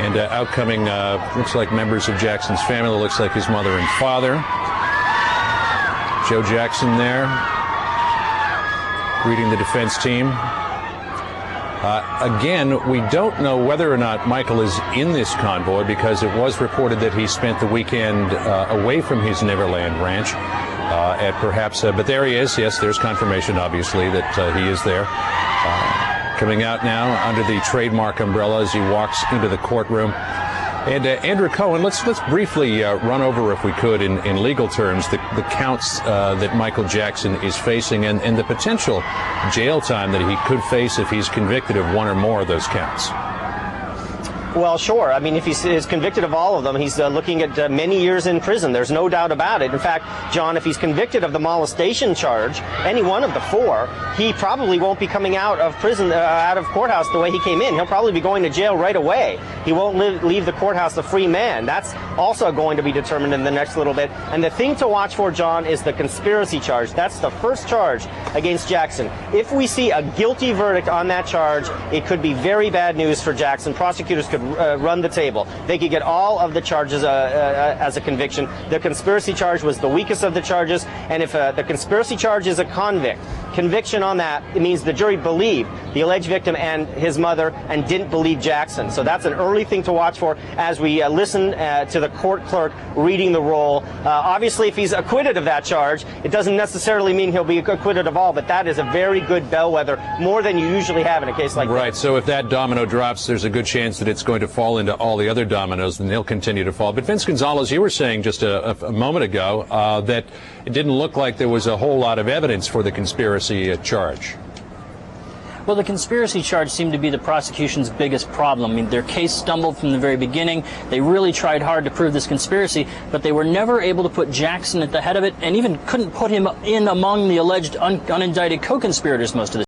And outcoming, looks like members of Jackson's family, looks like his mother and father. Joe Jackson there, greeting the defense team. Again, we don't know whether or not Michael is in this convoy because it was reported that he spent the weekend away from his Neverland ranch at perhaps, but there he is. Yes, there's confirmation, obviously, that he is there. Coming out now under the trademark umbrella as he walks into the courtroom. And Andrew Cohen, let's briefly run over, if we could, in legal terms, the counts that Michael Jackson is facing and the potential jail time that he could face if he's convicted of one or more of those counts. Well, sure. I mean, if he is convicted of all of them, he's looking at many years in prison. There's no doubt about it. In fact, John, if he's convicted of the molestation charge, any one of the four, he probably won't be coming out of prison, out of courthouse the way he came in. He'll probably be going to jail right away. He won't leave the courthouse a free man. That's also going to be determined in the next little bit. And the thing to watch for, John, is the conspiracy charge. That's the first charge against Jackson. If we see a guilty verdict on that charge, it could be very bad news for Jackson. Prosecutors could run the table. They could get all of the charges as a conviction. The conspiracy charge was the weakest of the charges, and if the conspiracy charge is a conviction on that, it means the jury believed the alleged victim and his mother and didn't believe Jackson. So that's an early thing to watch for as we listen to the court clerk reading the roll. Obviously, if he's acquitted of that charge, it doesn't necessarily mean he'll be acquitted of all, but that is a very good bellwether, more than you usually have in a case like that. Right, so if that domino drops, there's a good chance that it's going to fall into all the other dominoes, and they'll continue to fall. But Vince Gonzalez, you were saying just a moment ago that it didn't look like there was a whole lot of evidence for the conspiracy charge. Well, the conspiracy charge seemed to be the prosecution's biggest problem. I mean, their case stumbled from the very beginning. They really tried hard to prove this conspiracy, but they were never able to put Jackson at the head of it, and even couldn't put him in among the alleged unindicted co-conspirators most of the time.